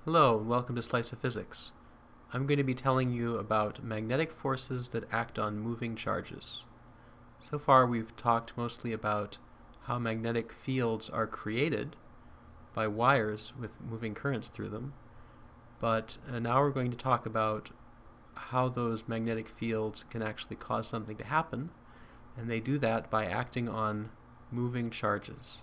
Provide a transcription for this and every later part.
Hello and welcome to Slice of Physics. I'm going to be telling you about magnetic forces that act on moving charges. So far we've talked mostly about how magnetic fields are created by wires with moving currents through them, but now we're going to talk about how those magnetic fields can actually cause something to happen, and they do that by acting on moving charges.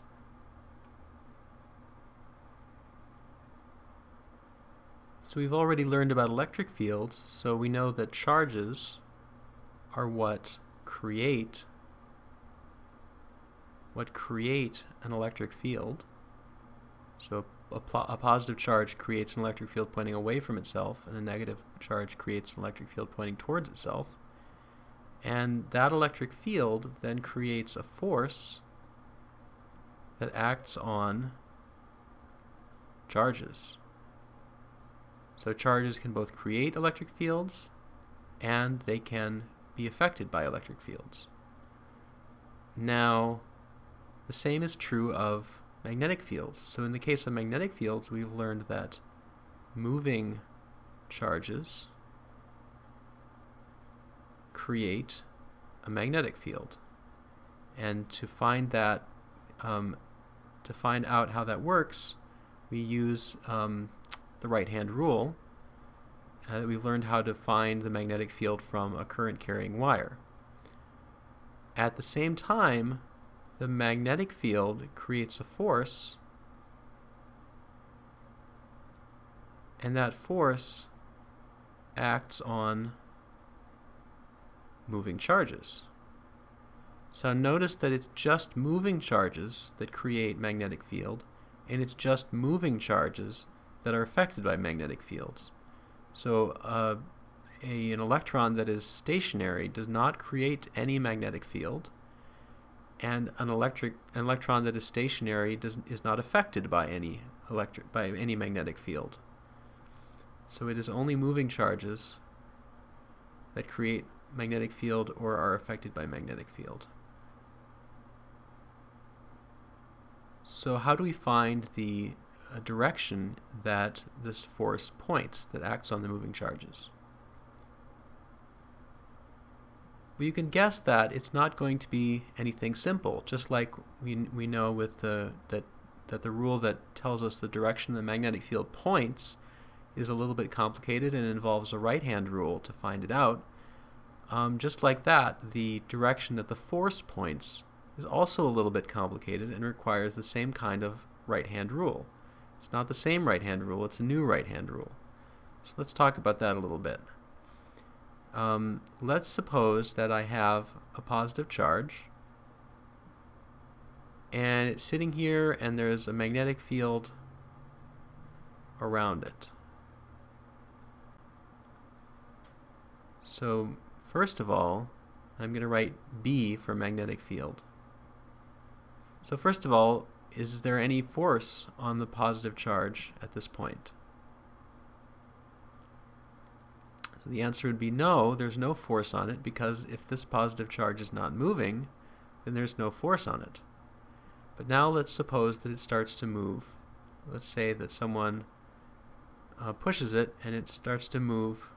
So we've already learned about electric fields, so we know that charges are what create an electric field. So a positive charge creates an electric field pointing away from itself, and a negative charge creates an electric field pointing towards itself. And that electric field then creates a force that acts on charges. So charges can both create electric fields and they can be affected by electric fields. Now, the same is true of magnetic fields. So in the case of magnetic fields, we've learned that moving charges create a magnetic field. And to find out how that works, we use the right-hand rule. We've learned how to find the magnetic field from a current-carrying wire. At the same time, the magnetic field creates a force, and that force acts on moving charges. So notice that it's just moving charges that create magnetic field, and it's just moving charges that are affected by magnetic fields. So an electron that is stationary does not create any magnetic field, and an electron that is stationary is not affected by any magnetic field. So it is only moving charges that create magnetic field or are affected by magnetic field. So how do we find the direction that this force points that acts on the moving charges? Well, you can guess that it's not going to be anything simple, just like we know with that the rule that tells us the direction the magnetic field points is a little bit complicated and involves a right-hand rule to find it out. Just like that, the direction that the force points is also a little bit complicated and requires the same kind of right-hand rule. It's not the same right-hand rule, it's a new right-hand rule. So let's talk about that a little bit. Let's suppose that I have a positive charge, and it's sitting here and there's a magnetic field around it. So first of all, I'm going to write B for magnetic field. So first of all, is there any force on the positive charge at this point? So the answer would be no, there's no force on it, because if this positive charge is not moving, then there's no force on it. But now let's suppose that it starts to move. Let's say that someone pushes it and it starts to move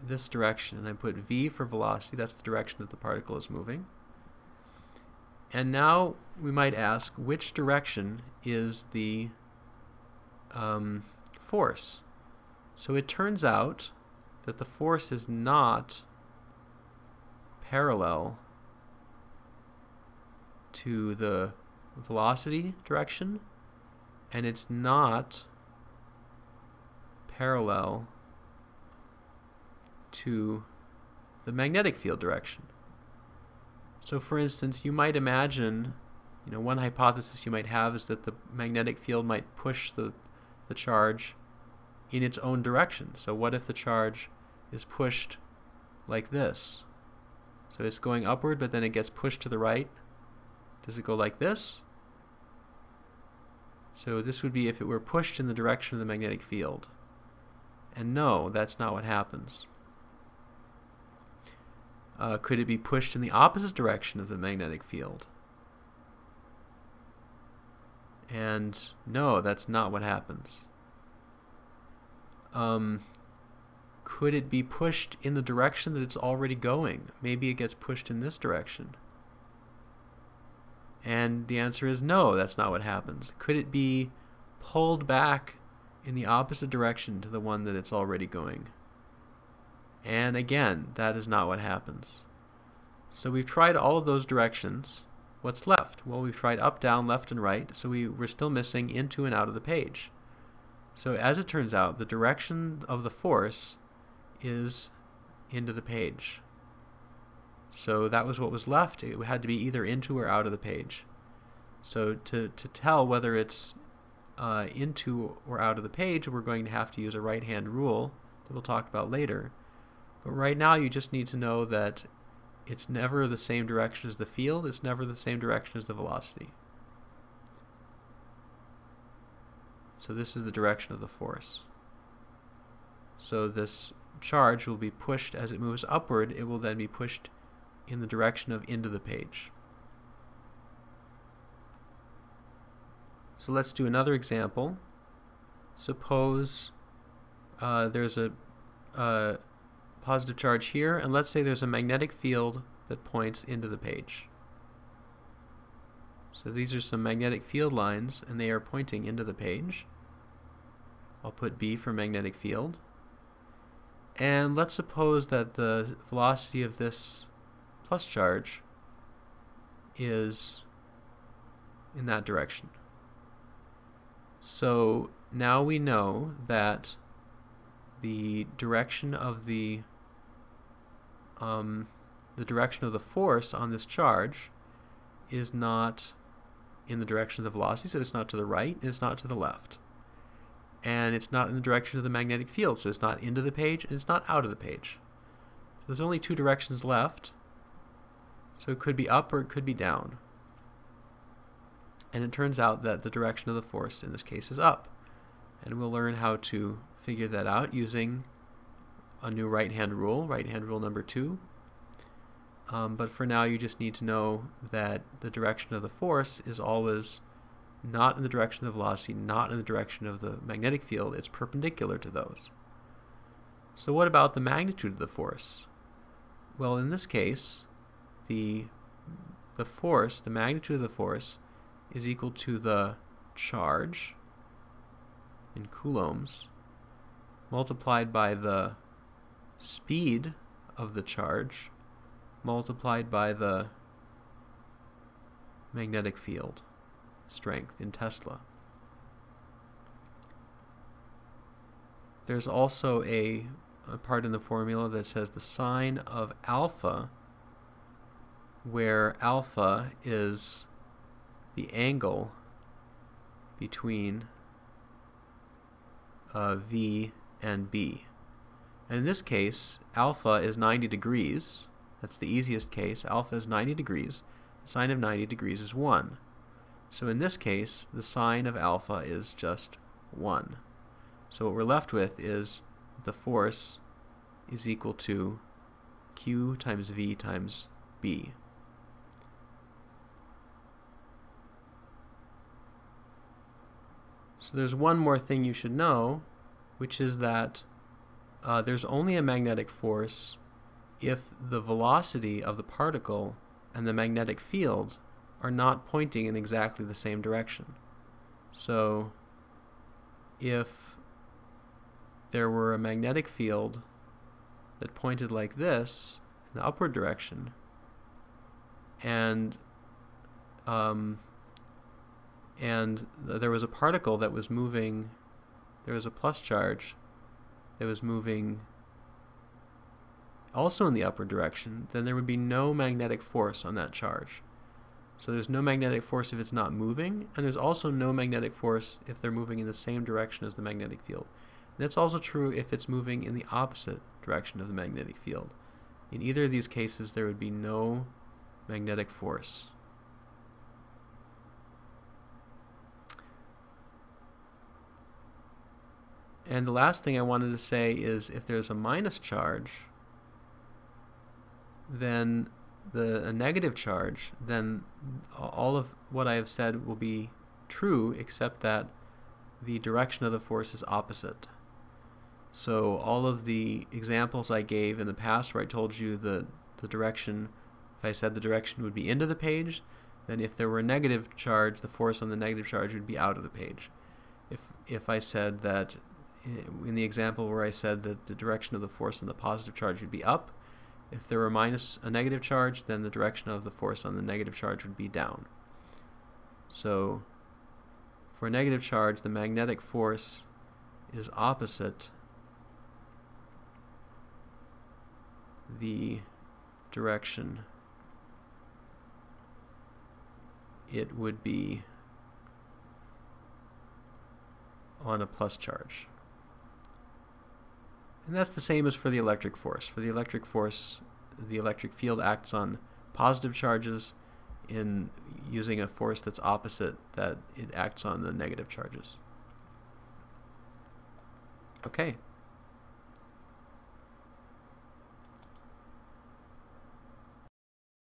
this direction, and I put v for velocity, that's the direction that the particle is moving. And now we might ask, which direction is the force? So it turns out that the force is not parallel to the velocity direction, and it's not parallel to the magnetic field direction. So for instance, you might imagine, one hypothesis you might have is that the magnetic field might push the charge in its own direction. So what if the charge is pushed like this? So it's going upward, but then it gets pushed to the right. Does it go like this? So this would be if it were pushed in the direction of the magnetic field. And no, that's not what happens. Could it be pushed in the opposite direction of the magnetic field? And no, that's not what happens. could it be pushed in the direction that it's already going? Maybe it gets pushed in this direction. And the answer is no, that's not what happens. Could it be pulled back in the opposite direction to the one that it's already going? And again, that is not what happens. So we've tried all of those directions. What's left? Well, we've tried up, down, left, and right, so we're still missing into and out of the page. So as it turns out, the direction of the force is into the page. So that was what was left. It had to be either into or out of the page. So to tell whether it's into or out of the page, we're going to have to use a right-hand rule that we'll talk about later. But right now you just need to know that it's never the same direction as the field, it's never the same direction as the velocity. So this is the direction of the force. So this charge will be pushed as it moves upward, it will then be pushed in the direction of into the page. So let's do another example. Suppose there's a positive charge here, and let's say there's a magnetic field that points into the page. So these are some magnetic field lines, and they are pointing into the page. I'll put B for magnetic field. And let's suppose that the velocity of this plus charge is in that direction. So now we know that the direction of the force on this charge is not in the direction of the velocity, so it's not to the right, and it's not to the left. And it's not in the direction of the magnetic field, so it's not into the page, and it's not out of the page. So there's only two directions left, so it could be up or it could be down. And it turns out that the direction of the force in this case is up. And we'll learn how to figure that out using a new right-hand rule number 2. But for now you just need to know that the direction of the force is always not in the direction of the velocity, not in the direction of the magnetic field, it's perpendicular to those. So what about the magnitude of the force? Well, in this case, the force, the magnitude of the force, is equal to the charge in coulombs multiplied by the speed of the charge multiplied by the magnetic field strength in Tesla. There's also a part in the formula that says the sine of alpha, where alpha is the angle between V and B. And in this case, alpha is 90 degrees. That's the easiest case. Alpha is 90 degrees. The sine of 90 degrees is 1. So in this case, the sine of alpha is just 1. So what we're left with is the force is equal to Q times V times B. So there's one more thing you should know, which is that there's only a magnetic force if the velocity of the particle and the magnetic field are not pointing in exactly the same direction. So if there were a magnetic field that pointed like this in the upward direction, and there was a particle that was moving, there was a plus charge that was moving also in the upward direction, then there would be no magnetic force on that charge. So there's no magnetic force if it's not moving, and there's also no magnetic force if they're moving in the same direction as the magnetic field. And that's also true if it's moving in the opposite direction of the magnetic field. In either of these cases, there would be no magnetic force. And the last thing I wanted to say is if there's a minus charge, then a negative charge, then all of what I have said will be true except that the direction of the force is opposite. So all of the examples I gave in the past where I told you the direction, if I said the direction would be into the page, then if there were a negative charge, the force on the negative charge would be out of the page. If I said that, in the example where I said that the direction of the force on the positive charge would be up, if there were a negative charge, then the direction of the force on the negative charge would be down. So for a negative charge, the magnetic force is opposite the direction it would be on a plus charge. And that's the same as for the electric force. For the electric force, the electric field acts on positive charges in using a force that's opposite that it acts on the negative charges. Okay.